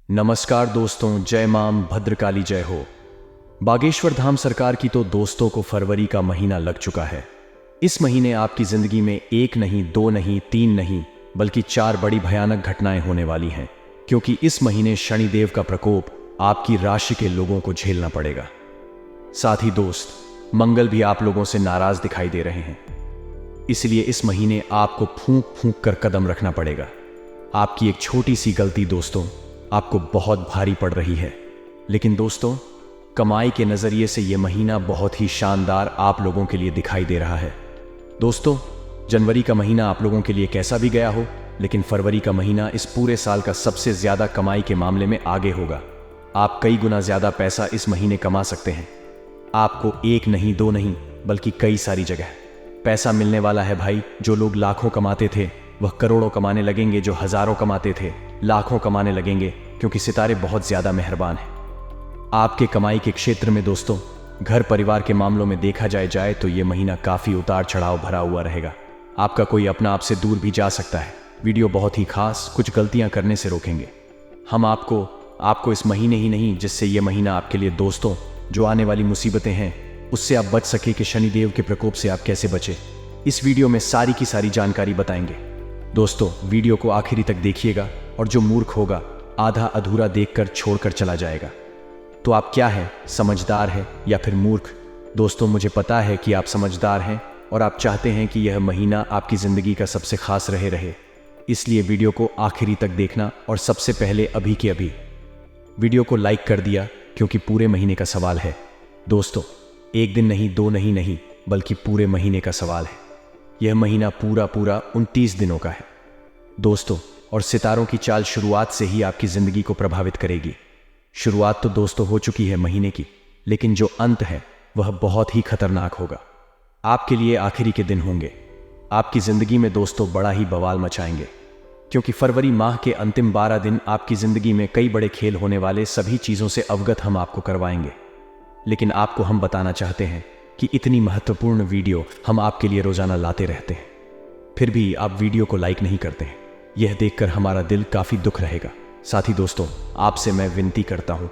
नमस्कार दोस्तों, जय मां भद्रकाली जय हो। बागेश्वर धाम सरकार की तो दोस्तों को फरवरी का महीना लग चुका है। इस महीने आपकी जिंदगी में एक नहीं, दो नहीं, तीन नहीं, बल्कि 4 बड़ी भयानक घटनाएं होने वाली हैं, क्योंकि इस महीने शनिदेव का प्रकोप आपकी राशि के लोगों को झेलना पड़ेगा। साथ ही दोस्त, मंगल भी आप लोगों से नाराज दिखाई दे रहे हैं। इसलिए इस महीने आपको फूंक फूंक कर कदम रखना पड़ेगा। आपकी एक छोटी सी गलती दोस्तों आपको बहुत भारी पड़ रही है। लेकिन दोस्तों, कमाई के नजरिए से यह महीना बहुत ही शानदार आप लोगों के लिए दिखाई दे रहा है। दोस्तों, जनवरी का महीना आप लोगों के लिए कैसा भी गया हो, लेकिन फरवरी का महीना इस पूरे साल का सबसे ज्यादा कमाई के मामले में आगे होगा। आप कई गुना ज्यादा पैसा इस महीने कमा सकते हैं। आपको एक नहीं, दो नहीं, बल्कि कई सारी जगह पैसा मिलने वाला है भाई। जो लोग लाखों कमाते थे वह करोड़ों कमाने लगेंगे, जो हजारों कमाते थे लाखों कमाने लगेंगे, क्योंकि सितारे बहुत ज्यादा मेहरबान हैं। आपके कमाई के क्षेत्र में दोस्तों, घर परिवार के मामलों में देखा जाए तो यह महीना काफी उतार चढ़ाव भरा हुआ रहेगा। आपका कोई अपना आपसे दूर भी जा सकता है। वीडियो बहुत ही खास कुछ गलतियां करने से रोकेंगे। हम आपको इस महीने ही नहीं, जिससे यह महीना आपके लिए दोस्तों जो आने वाली मुसीबतें हैं उससे आप बच सके कि शनिदेव के प्रकोप से आप कैसे बचे, इस वीडियो में सारी की सारी जानकारी बताएंगे। दोस्तों, वीडियो को आखिरी तक देखिएगा, और जो मूर्ख होगा आधा अधूरा देखकर छोड़कर चला जाएगा। तो आप क्या है, समझदार है या फिर मूर्ख? दोस्तों, मुझे पता है कि आप समझदार हैं और आप चाहते हैं कि यह महीना आपकी जिंदगी का सबसे खास रहे। इसलिए वीडियो को आखिरी तक देखना, और सबसे पहले अभी के अभी वीडियो को लाइक कर दिया, क्योंकि पूरे महीने का सवाल है। दोस्तों, एक दिन नहीं, दो नहीं, बल्कि पूरे महीने का सवाल है। यह महीना पूरा 29 दिनों का है दोस्तों, और सितारों की चाल शुरुआत से ही आपकी जिंदगी को प्रभावित करेगी। शुरुआत तो दोस्तों हो चुकी है महीने की, लेकिन जो अंत है वह बहुत ही खतरनाक होगा। आपके लिए आखिरी के दिन होंगे। आपकी जिंदगी में दोस्तों बड़ा ही बवाल मचाएंगे, क्योंकि फरवरी माह के अंतिम 12 दिन आपकी जिंदगी में कई बड़े खेल होने वाले, सभी चीजों से अवगत हम आपको करवाएंगे। लेकिन आपको हम बताना चाहते हैं कि इतनी महत्वपूर्ण वीडियो हम आपके लिए रोजाना लाते रहते हैं, फिर भी आप वीडियो को लाइक नहीं करते हैं। यह देखकर हमारा दिल काफी दुख रहेगा। साथ ही दोस्तों, आपसे मैं विनती करता हूं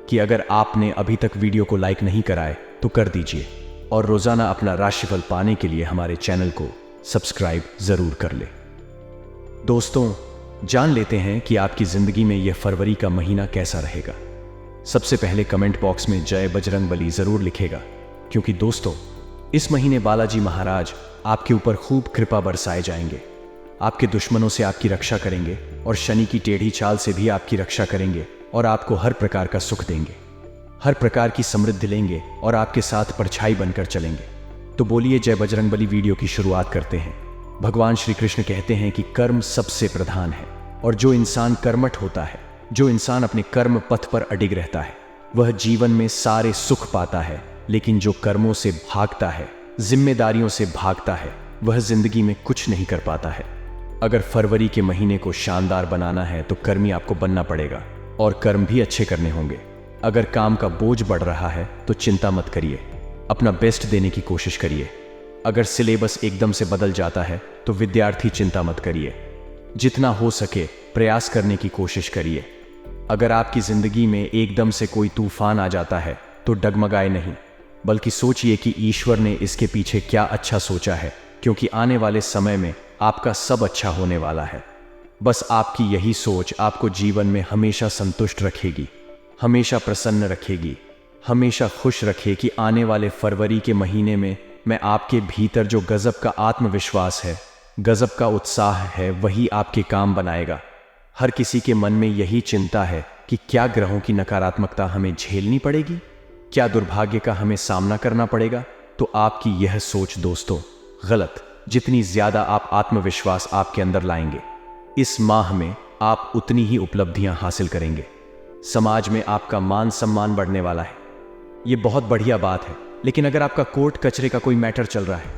कि अगर आपने अभी तक वीडियो को लाइक नहीं कराए तो कर दीजिए, और रोजाना अपना राशिफल पाने के लिए हमारे चैनल को सब्सक्राइब जरूर कर ले। दोस्तों, जान लेते हैं कि आपकी जिंदगी में यह फरवरी का महीना कैसा रहेगा। सबसे पहले कमेंट बॉक्स में जय बजरंगबली जरूर लिखेगा, क्योंकि दोस्तों इस महीने बालाजी महाराज आपके ऊपर खूब कृपा बरसाए जाएंगे। आपके दुश्मनों से आपकी रक्षा करेंगे, और शनि की टेढ़ी चाल से भी आपकी रक्षा करेंगे, और आपको हर प्रकार का सुख देंगे, हर प्रकार की समृद्धि लेंगे, और आपके साथ परछाई बनकर चलेंगे। तो बोलिए जय बजरंगबली। वीडियो की शुरुआत करते हैं। भगवान श्री कृष्ण कहते हैं कि कर्म सबसे प्रधान है, और जो इंसान कर्मठ होता है, जो इंसान अपने कर्म पथ पर अडिग रहता है, वह जीवन में सारे सुख पाता है। लेकिन जो कर्मों से भागता है, जिम्मेदारियों से भागता है, वह जिंदगी में कुछ नहीं कर पाता है। अगर फरवरी के महीने को शानदार बनाना है तो कर्मी आपको बनना पड़ेगा, और कर्म भी अच्छे करने होंगे। अगर काम का बोझ बढ़ रहा है तो चिंता मत करिए, अपना बेस्ट देने की कोशिश करिए। अगर सिलेबस एकदम से बदल जाता है तो विद्यार्थी चिंता मत करिए, जितना हो सके प्रयास करने की कोशिश करिए। अगर आपकी जिंदगी में एकदम से कोई तूफान आ जाता है तो डगमगाए नहीं, बल्कि सोचिए कि ईश्वर ने इसके पीछे क्या अच्छा सोचा है, क्योंकि आने वाले समय में आपका सब अच्छा होने वाला है। बस आपकी यही सोच आपको जीवन में हमेशा संतुष्ट रखेगी, हमेशा प्रसन्न रखेगी, हमेशा खुश रखे कि आने वाले फरवरी के महीने में मैं आपके भीतर जो गजब का आत्मविश्वास है, गजब का उत्साह है, वही आपके काम बनाएगा। हर किसी के मन में यही चिंता है कि क्या ग्रहों की नकारात्मकता हमें झेलनी पड़ेगी, क्या दुर्भाग्य का हमें सामना करना पड़ेगा। तो आपकी यह सोच दोस्तों गलत। जितनी ज्यादा आप आत्मविश्वास आपके अंदर लाएंगे, इस माह में आप उतनी ही उपलब्धियां हासिल करेंगे। समाज में आपका मान सम्मान बढ़ने वाला है, यह बहुत बढ़िया बात है। लेकिन अगर आपका कोर्ट कचरे का कोई मैटर चल रहा है,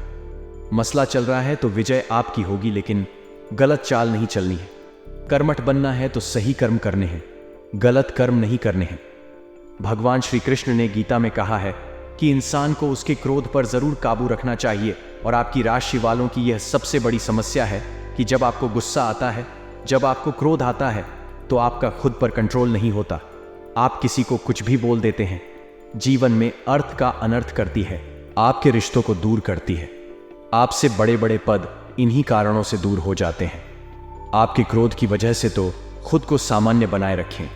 मसला चल रहा है, तो विजय आपकी होगी, लेकिन गलत चाल नहीं चलनी है। कर्मठ बनना है तो सही कर्म करने हैं, गलत कर्म नहीं करने हैं। भगवान श्री कृष्ण ने गीता में कहा है कि इंसान को उसके क्रोध पर जरूर काबू रखना चाहिए, और आपकी राशि वालों की यह सबसे बड़ी समस्या है कि जब आपको गुस्सा आता है, जब आपको क्रोध आता है, तो आपका खुद पर कंट्रोल नहीं होता। आप किसी को कुछ भी बोल देते हैं। जीवन में अर्थ का अनर्थ करती है, आपके रिश्तों को दूर करती है। आपसे बड़े बड़े पद इन्हीं कारणों से दूर हो जाते हैं। आपके क्रोध की वजह से तो खुद को सामान्य बनाए रखें।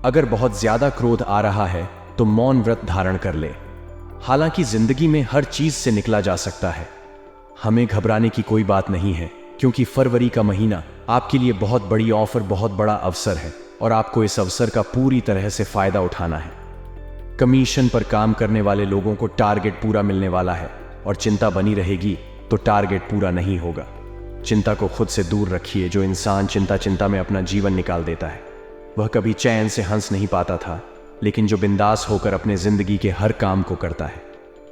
अगर बहुत ज्यादा क्रोध आ रहा है तो मौन व्रत धारण कर ले। हालांकि जिंदगी में हर चीज से निकला जा सकता है। हमें घबराने की कोई बात नहीं है, क्योंकि फरवरी का महीना आपके लिए बहुत बड़ी ऑफर, बहुत बड़ा अवसर है और आपको इस अवसर का पूरी तरह से फायदा उठाना है। कमीशन पर काम करने वाले लोगों को टारगेट पूरा मिलने वाला है और चिंता बनी रहेगी तो टारगेट पूरा नहीं होगा। चिंता को खुद से दूर रखिए। जो इंसान चिंता में अपना जीवन निकाल देता है वह कभी चैन से हंस नहीं पाता था, लेकिन जो बिंदास होकर अपने जिंदगी के हर काम को करता है,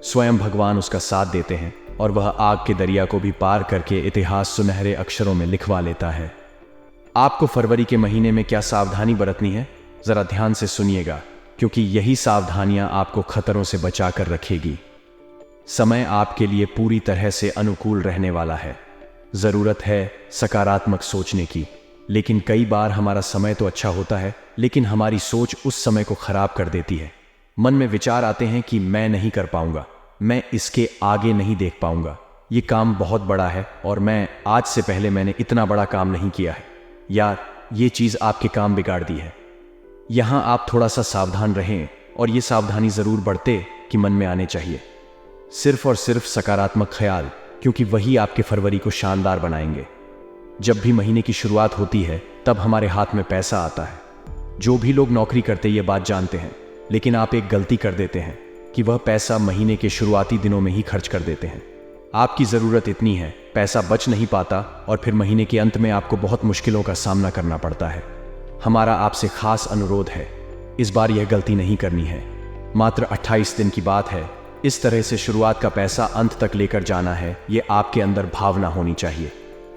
स्वयं भगवान उसका साथ देते हैं और वह आग के दरिया को भी पार करके इतिहास सुनहरे अक्षरों में लिखवा लेता है। आपको फरवरी के महीने में क्या सावधानी बरतनी है, जरा ध्यान से सुनिएगा, क्योंकि यही सावधानियां आपको खतरों से बचा कर रखेगी। समय आपके लिए पूरी तरह से अनुकूल रहने वाला है। जरूरत है सकारात्मक सोचने की, लेकिन कई बार हमारा समय तो अच्छा होता है, लेकिन हमारी सोच उस समय को खराब कर देती है। मन में विचार आते हैं कि मैं नहीं कर पाऊंगा, मैं इसके आगे नहीं देख पाऊंगा, ये काम बहुत बड़ा है और मैं आज से पहले मैंने इतना बड़ा काम नहीं किया है, यार ये चीज आपके काम बिगाड़ दी है। यहां आप थोड़ा सा सावधान रहें और ये सावधानी जरूर बढ़ते कि मन में आने चाहिए। सिर्फ और सिर्फ सकारात्मक ख्याल, क्योंकि वही आपके फरवरी को शानदार बनाएंगे। जब भी महीने की शुरुआत होती है तब हमारे हाथ में पैसा आता है। जो भी लोग नौकरी करते ये बात जानते हैं, लेकिन आप एक गलती कर देते हैं कि वह पैसा महीने के शुरुआती दिनों में ही खर्च कर देते हैं। आपकी ज़रूरत इतनी है, पैसा बच नहीं पाता और फिर महीने के अंत में आपको बहुत मुश्किलों का सामना करना पड़ता है। हमारा आपसे खास अनुरोध है, इस बार यह गलती नहीं करनी है। मात्र 28 दिन की बात है। इस तरह से शुरुआत का पैसा अंत तक लेकर जाना है। ये आपके अंदर भावना होनी चाहिए,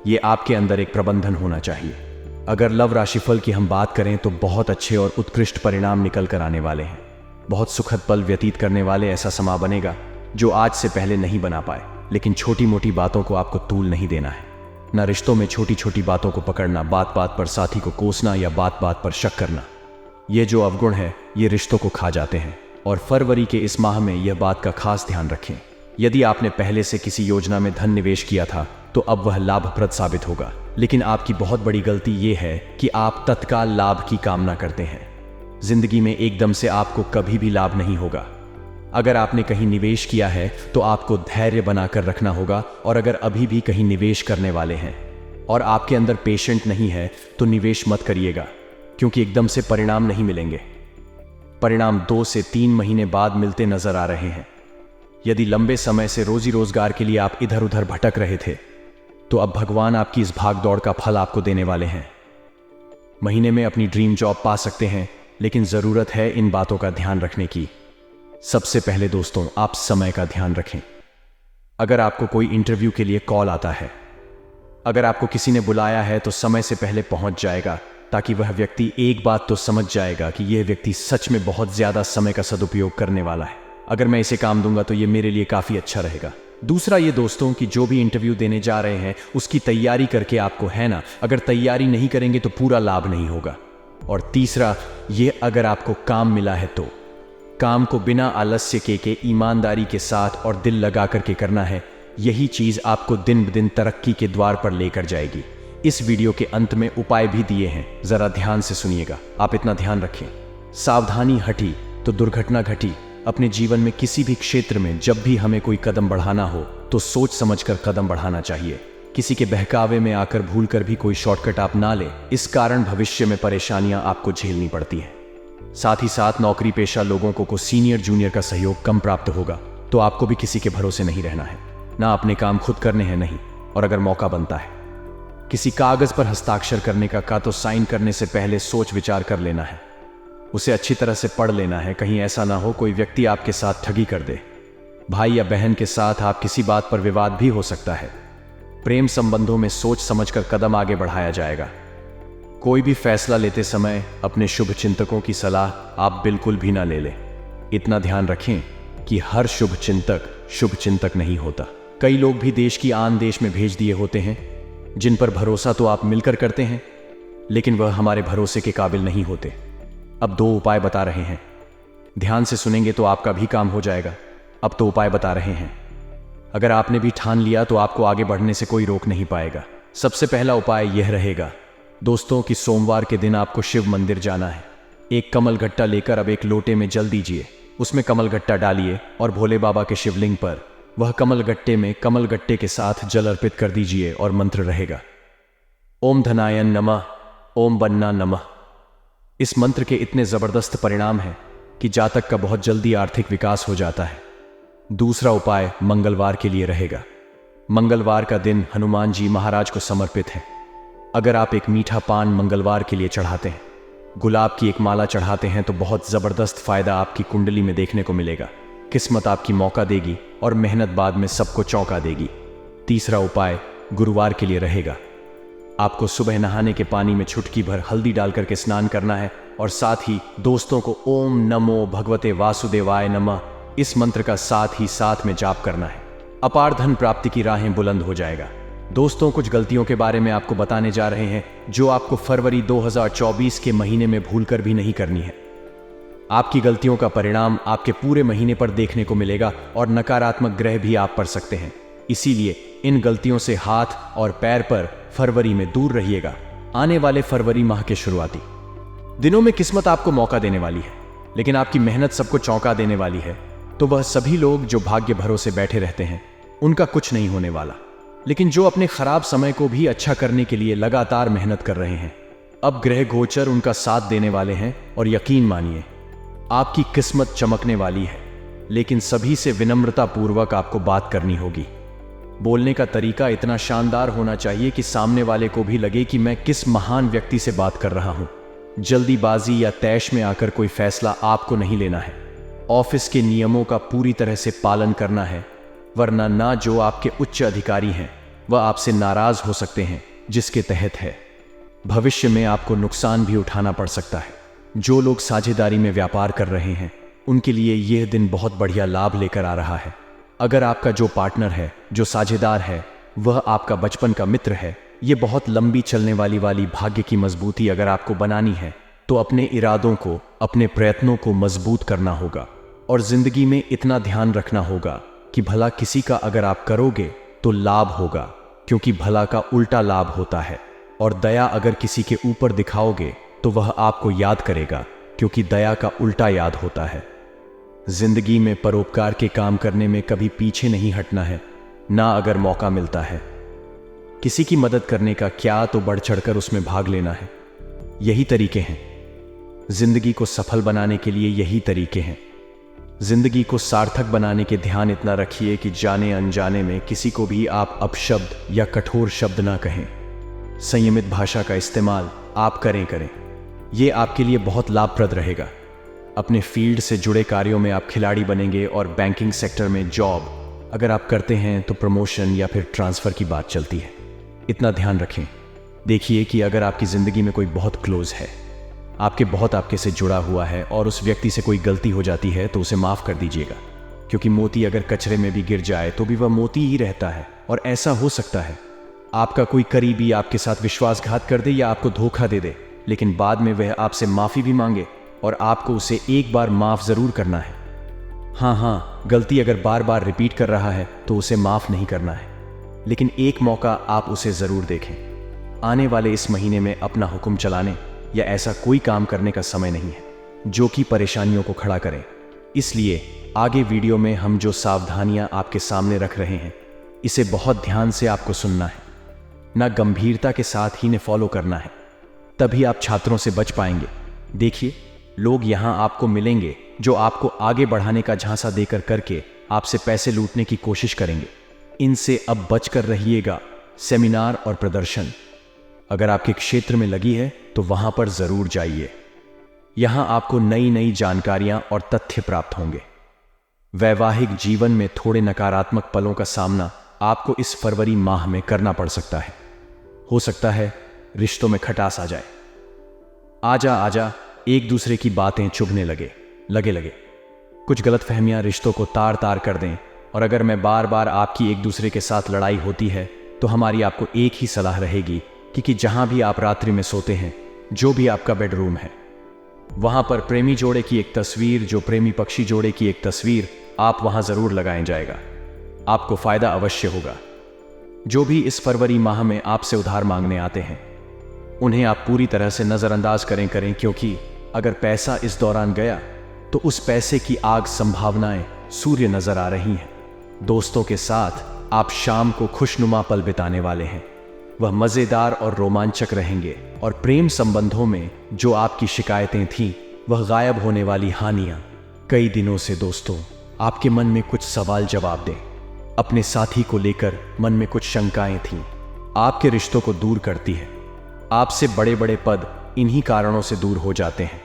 ये आपके अंदर एक प्रबंधन होना चाहिए। अगर लव राशिफल की हम बात करें तो बहुत अच्छे और उत्कृष्ट परिणाम निकल कर आने वाले हैं। बहुत सुखद पल व्यतीत करने वाले ऐसा समा बनेगा जो आज से पहले नहीं बना पाए। लेकिन छोटी मोटी बातों को आपको तूल नहीं देना है। ना रिश्तों में छोटी छोटी बातों को पकड़ना, बात बात पर साथी को कोसना या बात बात पर शक करना। ये जो अवगुण है ये रिश्तों को खा जाते हैं और फरवरी के इस माह में यह बात का खास ध्यान रखें। यदि आपने पहले से किसी योजना में धन निवेश किया था तो अब वह लाभप्रद साबित होगा। लेकिन आपकी बहुत बड़ी गलती यह है कि आप तत्काल लाभ की कामना करते हैं। जिंदगी में एकदम से आपको कभी भी लाभ नहीं होगा। अगर आपने कहीं निवेश किया है तो आपको धैर्य बनाकर रखना होगा, और अगर अभी भी कहीं निवेश करने वाले हैं और आपके अंदर पेशेंट नहीं है तो निवेश मत करिएगा, क्योंकि एकदम से परिणाम नहीं मिलेंगे। परिणाम 2 से 3 महीने बाद मिलते नजर आ रहे हैं। यदि लंबे समय से रोजी रोजगार के लिए आप इधर उधर भटक रहे थे तो अब भगवान आपकी इस भाग दौड़ का फल आपको देने वाले हैं। महीने में अपनी ड्रीम जॉब पा सकते हैं, लेकिन जरूरत है इन बातों का ध्यान रखने की। सबसे पहले दोस्तों, आप समय का ध्यान रखें। अगर आपको कोई इंटरव्यू के लिए कॉल आता है, अगर आपको किसी ने बुलाया है तो समय से पहले पहुंच जाएगा, ताकि वह व्यक्ति एक बात तो समझ जाएगा कि यह व्यक्ति सच में बहुत ज्यादा समय का सदुपयोग करने वाला है। अगर मैं इसे काम दूंगा तो यह मेरे लिए काफी अच्छा रहेगा। दूसरा ये दोस्तों कि जो भी इंटरव्यू देने जा रहे हैं उसकी तैयारी करके आपको, है ना, अगर तैयारी नहीं करेंगे तो पूरा लाभ नहीं होगा। और तीसरा ये, अगर आपको काम मिला है तो काम को बिना आलस्य के ईमानदारी के साथ और दिल लगा करके करना है। यही चीज आपको दिन ब दिन तरक्की के द्वार पर लेकर जाएगी। इस वीडियो के अंत में उपाय भी दिए हैं, जरा ध्यान से सुनिएगा। आप इतना ध्यान रखें, सावधानी हटी तो दुर्घटना घटी। अपने जीवन में किसी भी क्षेत्र में जब भी हमें कोई कदम बढ़ाना हो तो सोच समझकर कदम बढ़ाना चाहिए। किसी के बहकावे में आकर भूलकर भी कोई शॉर्टकट आप ना ले, इस कारण भविष्य में परेशानियां आपको झेलनी पड़ती हैं। साथ ही साथ नौकरी पेशा लोगों को सीनियर जूनियर का सहयोग कम प्राप्त होगा, तो आपको भी किसी के भरोसे नहीं रहना है। ना अपने काम खुद करने हैं, नहीं। और अगर मौका बनता है किसी कागज पर हस्ताक्षर करने का तो साइन करने से पहले सोच विचार कर लेना है, उसे अच्छी तरह से पढ़ लेना है। कहीं ऐसा ना हो कोई व्यक्ति आपके साथ ठगी कर दे। भाई या बहन के साथ आप किसी बात पर विवाद भी हो सकता है। प्रेम संबंधों में सोच समझकर कदम आगे बढ़ाया जाएगा। कोई भी फैसला लेते समय अपने शुभ चिंतकों की सलाह आप बिल्कुल भी ना ले लें। इतना ध्यान रखें कि हर शुभ चिंतक नहीं होता। कई लोग भी देश की आन देश में भेज दिए होते हैं, जिन पर भरोसा तो आप मिलकर करते हैं, लेकिन वह हमारे भरोसे के काबिल नहीं होते। अब 2 उपाय बता रहे हैं, ध्यान से सुनेंगे तो आपका भी काम हो जाएगा। अब तो उपाय बता रहे हैं, अगर आपने भी ठान लिया तो आपको आगे बढ़ने से कोई रोक नहीं पाएगा। सबसे पहला उपाय यह रहेगा दोस्तों कि सोमवार के दिन आपको शिव मंदिर जाना है। एक कमल गट्टा लेकर अब एक लोटे में जल दीजिए, उसमें कमल गट्टा डालिए और भोले बाबा के शिवलिंग पर वह कमल गट्टे में कमल गट्टे के साथ जल अर्पित कर दीजिए और मंत्र रहेगा ओम धनायन नमः, ओम बन्ना नमः। इस मंत्र के इतने जबरदस्त परिणाम हैं कि जातक का बहुत जल्दी आर्थिक विकास हो जाता है। दूसरा उपाय मंगलवार के लिए रहेगा। मंगलवार का दिन हनुमान जी महाराज को समर्पित है। अगर आप एक मीठा पान मंगलवार के लिए चढ़ाते हैं, गुलाब की एक माला चढ़ाते हैं तो बहुत जबरदस्त फायदा आपकी कुंडली में देखने को मिलेगा। किस्मत आपकी मौका देगी और मेहनत बाद में सबको चौंका देगी। तीसरा उपाय गुरुवार के लिए रहेगा। आपको सुबह नहाने के पानी में चुटकी भर हल्दी डालकर के स्नान करना है और साथ ही दोस्तों को ओम नमो भगवते वासुदेवाय नमः इस मंत्र का साथ ही साथ में जाप करना है। अपार धन प्राप्ति की राहें बुलंद हो जाएगा। दोस्तों, कुछ गलतियों के बारे में आपको बताने जा रहे हैं जो आपको फरवरी 2024 के महीने में भूलकर भी नहीं करनी है। आपकी गलतियों का परिणाम आपके पूरे महीने पर देखने को मिलेगा और नकारात्मक ग्रह भी आप पर सकते हैं। इसीलिए इन गलतियों से हाथ और पैर पर फरवरी में दूर रहिएगा। आने वाले फरवरी माह के शुरुआती दिनों में किस्मत आपको मौका देने वाली है, लेकिन आपकी मेहनत सबको चौंका देने वाली है। तो वह सभी लोग जो भाग्य भरोसे बैठे रहते हैं उनका कुछ नहीं होने वाला, लेकिन जो अपने खराब समय को भी अच्छा करने के लिए लगातार मेहनत कर रहे हैं, अब ग्रह गोचर उनका साथ देने वाले हैं और यकीन मानिए आपकी किस्मत चमकने वाली है। लेकिन सभी से विनम्रता पूर्वक आपको बात करनी होगी। बोलने का तरीका इतना शानदार होना चाहिए कि सामने वाले को भी लगे कि मैं किस महान व्यक्ति से बात कर रहा हूं। जल्दीबाजी या तैश में आकर कोई फैसला आपको नहीं लेना है। ऑफिस के नियमों का पूरी तरह से पालन करना है, वरना ना जो आपके उच्च अधिकारी हैं वह आपसे नाराज हो सकते हैं, जिसके तहत है भविष्य में आपको नुकसान भी उठाना पड़ सकता है। जो लोग साझेदारी में व्यापार कर रहे हैं उनके लिए यह दिन बहुत बढ़िया लाभ लेकर आ रहा है। अगर आपका जो पार्टनर है, जो साझेदार है, वह आपका बचपन का मित्र है, ये बहुत लंबी चलने वाली भाग्य की मजबूती अगर आपको बनानी है तो अपने इरादों को, अपने प्रयत्नों को मजबूत करना होगा और जिंदगी में इतना ध्यान रखना होगा कि भला किसी का अगर आप करोगे तो लाभ होगा, क्योंकि भला का उल्टा लाभ होता है। और दया अगर किसी के ऊपर दिखाओगे तो वह आपको याद करेगा, क्योंकि दया का उल्टा याद होता है। जिंदगी में परोपकार के काम करने में कभी पीछे नहीं हटना है, ना अगर मौका मिलता है। किसी की मदद करने का क्या तो बढ़ चढ़कर उसमें भाग लेना है। यही तरीके हैं जिंदगी को सफल बनाने के लिए, यही तरीके हैं जिंदगी को सार्थक बनाने के। ध्यान इतना रखिए कि जाने अनजाने में किसी को भी आप अपशब्द या कठोर शब्द ना कहें। संयमित भाषा का इस्तेमाल आप करें। यह आपके लिए बहुत लाभप्रद रहेगा। अपने फील्ड से जुड़े कार्यों में आप खिलाड़ी बनेंगे और बैंकिंग सेक्टर में जॉब अगर आप करते हैं तो प्रमोशन या फिर ट्रांसफर की बात चलती है। इतना ध्यान रखें। देखिए कि अगर आपकी जिंदगी में कोई बहुत क्लोज है, आपके से जुड़ा हुआ है और उस व्यक्ति से कोई गलती हो जाती है तो उसे माफ कर दीजिएगा, क्योंकि मोती अगर कचरे में भी गिर जाए तो भी वह मोती ही रहता है। और ऐसा हो सकता है आपका कोई करीबी आपके साथ विश्वासघात कर दे या आपको धोखा दे दे, लेकिन बाद में वह आपसे माफी भी मांगे और आपको उसे एक बार माफ जरूर करना है। हाँ, गलती अगर बार बार रिपीट कर रहा है तो उसे माफ नहीं करना है, लेकिन एक मौका आप उसे जरूर देखें। आने वाले इस महीने में अपना हुक्म चलाने या ऐसा कोई काम करने का समय नहीं है जो कि परेशानियों को खड़ा करे। इसलिए आगे वीडियो में हम जो सावधानियां आपके सामने रख रहे हैं, इसे बहुत ध्यान से आपको सुनना है, ना गंभीरता के साथ ही ने फॉलो करना है, तभी आप छात्रों से बच पाएंगे। देखिए, लोग यहां आपको मिलेंगे जो आपको आगे बढ़ाने का झांसा देकर करके आपसे पैसे लूटने की कोशिश करेंगे। इनसे अब बचकर रहिएगा। सेमिनार और प्रदर्शन अगर आपके क्षेत्र में लगी है तो वहां पर जरूर जाइए। यहां आपको नई नई जानकारियां और तथ्य प्राप्त होंगे। वैवाहिक जीवन में थोड़े नकारात्मक पलों का सामना आपको इस फरवरी माह में करना पड़ सकता है। हो सकता है रिश्तों में खटास आ जाए। आजा एक दूसरे की बातें चुभने लगे। कुछ गलतफहमियां रिश्तों को तार तार कर दें। और अगर मैं बार बार आपकी एक दूसरे के साथ लड़ाई होती है तो हमारी आपको एक ही सलाह रहेगी कि जहां भी आप रात्रि में सोते हैं, जो भी आपका बेडरूम है, वहां पर प्रेमी जोड़े की एक तस्वीर, जो प्रेमी पक्षी जोड़े की एक तस्वीर आप वहां जरूर लगाएं जाएगा। आपको फायदा अवश्य होगा। जो भी इस फरवरी माह में आपसे उधार मांगने आते हैं, उन्हें आप पूरी तरह से नजरअंदाज करें, क्योंकि अगर पैसा इस दौरान गया तो उस पैसे की आग संभावनाएं सूर्य नजर आ रही हैं। दोस्तों के साथ आप शाम को खुशनुमा पल बिताने वाले हैं। वह मजेदार और रोमांचक रहेंगे और प्रेम संबंधों में जो आपकी शिकायतें थीं, वह गायब होने वाली हानियां कई दिनों से दोस्तों आपके मन में कुछ सवाल जवाब दें। अपने साथी को लेकर मन में कुछ शंकाएं थीं, आपके रिश्तों को दूर करती है। आपसे बड़े बड़े पद इन्हीं कारणों से दूर हो जाते हैं।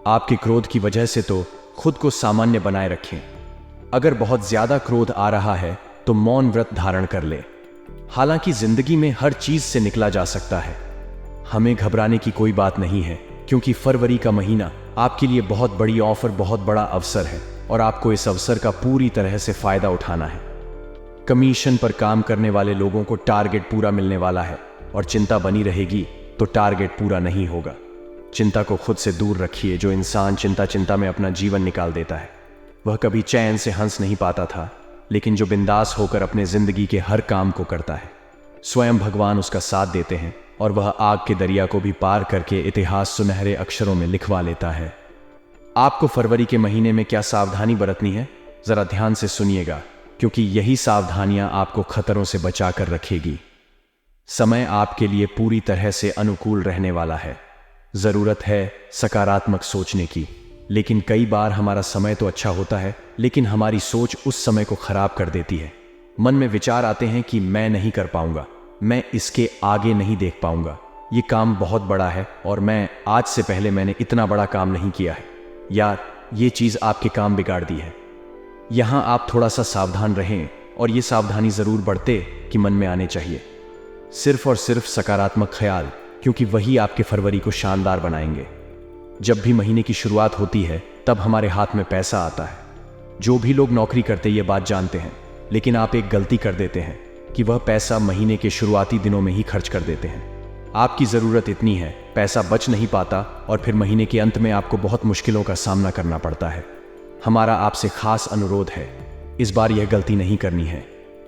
आपके क्रोध की वजह से तो खुद को सामान्य बनाए रखें। अगर बहुत ज्यादा क्रोध आ रहा है तो मौन व्रत धारण कर ले। हालांकि जिंदगी में हर चीज से निकला जा सकता है। हमें घबराने की कोई बात नहीं है, क्योंकि फरवरी का महीना आपके लिए बहुत बड़ी ऑफर, बहुत बड़ा अवसर है और आपको इस अवसर का पूरी तरह से फायदा उठाना है। कमीशन पर काम करने वाले लोगों को टारगेट पूरा मिलने वाला है और चिंता बनी रहेगी तो टारगेट पूरा नहीं होगा। चिंता को खुद से दूर रखिए। जो इंसान चिंता में अपना जीवन निकाल देता है, वह कभी चैन से हंस नहीं पाता था, लेकिन जो बिंदास होकर अपने जिंदगी के हर काम को करता है, स्वयं भगवान उसका साथ देते हैं और वह आग के दरिया को भी पार करके इतिहास सुनहरे अक्षरों में लिखवा लेता है। आपको फरवरी के महीने में क्या सावधानी बरतनी है, जरा ध्यान से सुनिएगा, क्योंकि यही सावधानियां आपको खतरों से बचा कर रखेगी। समय आपके लिए पूरी तरह से अनुकूल रहने वाला है। जरूरत है सकारात्मक सोचने की, लेकिन कई बार हमारा समय तो अच्छा होता है, लेकिन हमारी सोच उस समय को खराब कर देती है। मन में विचार आते हैं कि मैं नहीं कर पाऊंगा, मैं इसके आगे नहीं देख पाऊंगा, ये काम बहुत बड़ा है और मैं आज से पहले मैंने इतना बड़ा काम नहीं किया है, यार ये चीज आपके काम बिगाड़ दी है। यहां आप थोड़ा सा सावधान रहें और ये सावधानी जरूर बढ़ते कि मन में आने चाहिए। सिर्फ और सिर्फ सकारात्मक ख्याल, क्योंकि वही आपके फरवरी को शानदार बनाएंगे। जब भी महीने की शुरुआत होती है तब हमारे हाथ में पैसा आता है। जो भी लोग नौकरी करते ये बात जानते हैं, लेकिन आप एक गलती कर देते हैं कि वह पैसा महीने के शुरुआती दिनों में ही खर्च कर देते हैं। आपकी जरूरत इतनी है, पैसा बच नहीं पाता और फिर महीने के अंत में आपको बहुत मुश्किलों का सामना करना पड़ता है। हमारा आपसे खास अनुरोध है, इस बार यह गलती नहीं करनी है।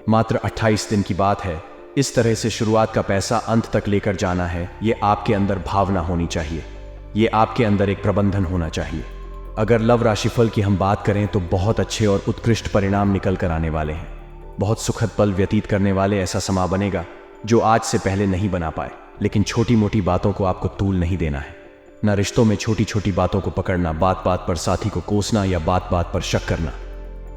मात्र 28 दिन की बात है। इस तरह से शुरुआत का पैसा अंत तक लेकर जाना है। ये आपके अंदर भावना होनी चाहिए, ये आपके अंदर एक प्रबंधन होना चाहिए। अगर लव राशिफल की हम बात करें तो बहुत अच्छे और उत्कृष्ट परिणाम निकल कर आने वाले हैं। बहुत सुखद पल व्यतीत करने वाले ऐसा समा बनेगा जो आज से पहले नहीं बना पाए। लेकिन छोटी मोटी बातों को आपको तूल नहीं देना है। ना रिश्तों में छोटी छोटी बातों को पकड़ना, बात बात पर साथी को कोसना या बात बात पर शक करना।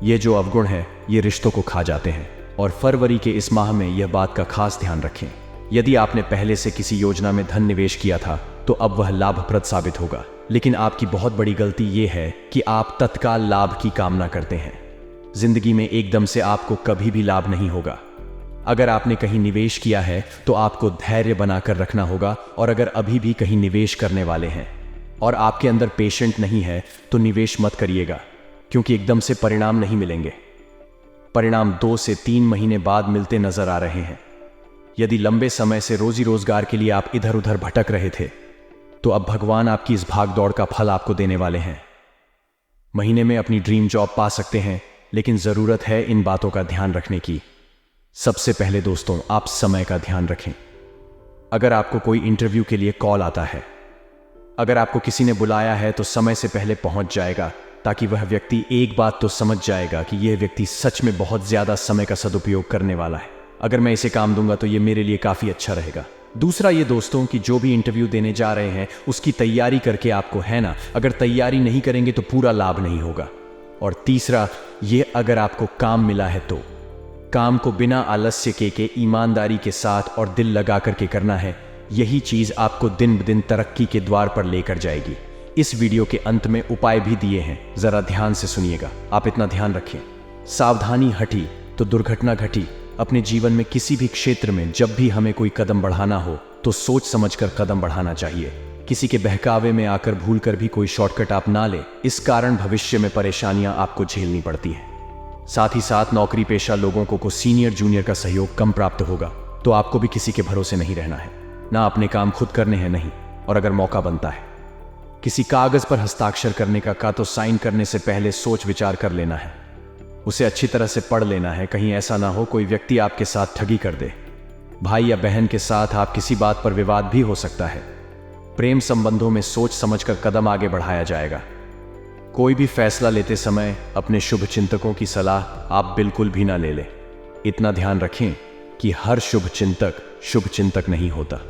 ये जो अवगुण है ये रिश्तों को खा जाते हैं और फरवरी के इस माह में यह बात का खास ध्यान रखें। यदि आपने पहले से किसी योजना में धन निवेश किया था तो अब वह लाभप्रद साबित होगा। लेकिन आपकी बहुत बड़ी गलती यह है कि आप तत्काल लाभ की कामना करते हैं। जिंदगी में एकदम से आपको कभी भी लाभ नहीं होगा। अगर आपने कहीं निवेश किया है तो आपको धैर्य बनाकर रखना होगा, और अगर अभी भी कहीं निवेश करने वाले हैं और आपके अंदर पेशेंट नहीं है तो निवेश मत करिएगा, क्योंकि एकदम से परिणाम नहीं मिलेंगे। परिणाम 2 से 3 महीने बाद मिलते नजर आ रहे हैं। यदि लंबे समय से रोजी रोजगार के लिए आप इधर उधर भटक रहे थे तो अब भगवान आपकी इस भाग दौड़ का फल आपको देने वाले हैं। महीने में अपनी ड्रीम जॉब पा सकते हैं, लेकिन जरूरत है इन बातों का ध्यान रखने की। सबसे पहले दोस्तों, आप समय का ध्यान रखें। अगर आपको कोई इंटरव्यू के लिए कॉल आता है, अगर आपको किसी ने बुलाया है तो समय से पहले पहुंच जाएगा, ताकि वह व्यक्ति एक बात तो समझ जाएगा कि यह व्यक्ति सच में बहुत ज्यादा समय का सदुपयोग करने वाला है। अगर मैं इसे काम दूंगा तो यह मेरे लिए काफी अच्छा रहेगा। दूसरा ये दोस्तों कि जो भी इंटरव्यू देने जा रहे हैं उसकी तैयारी करके आपको, है ना, अगर तैयारी नहीं करेंगे तो पूरा लाभ नहीं होगा। और तीसरा ये, अगर आपको काम मिला है तो काम को बिना आलस्य के ईमानदारी के साथ और दिल लगा करके करना है। यही चीज आपको दिन ब दिन तरक्की के द्वार पर लेकर जाएगी। इस वीडियो के अंत में उपाय भी दिए हैं, जरा ध्यान से सुनिएगा। आप इतना ध्यान रखें, सावधानी हटी तो दुर्घटना घटी। अपने जीवन में किसी भी क्षेत्र में जब भी हमें कोई कदम बढ़ाना हो तो सोच समझकर कदम बढ़ाना चाहिए। किसी के बहकावे में आकर भूलकर भी कोई शॉर्टकट आप ना ले, इस कारण भविष्य में परेशानियां आपको झेलनी पड़ती हैं। साथ ही साथ नौकरी पेशा लोगों को सीनियर जूनियर का सहयोग कम प्राप्त होगा, तो आपको भी किसी के भरोसे नहीं रहना है। ना अपने काम खुद करने हैं नहीं, और अगर मौका बनता है किसी कागज पर हस्ताक्षर करने का तो साइन करने से पहले सोच विचार कर लेना है, उसे अच्छी तरह से पढ़ लेना है। कहीं ऐसा ना हो कोई व्यक्ति आपके साथ ठगी कर दे। भाई या बहन के साथ आप किसी बात पर विवाद भी हो सकता है। प्रेम संबंधों में सोच समझकर कदम आगे बढ़ाया जाएगा। कोई भी फैसला लेते समय अपने शुभ चिंतकों की सलाह आप बिल्कुल भी ना ले लें। इतना ध्यान रखें कि हर शुभ चिंतक नहीं होता।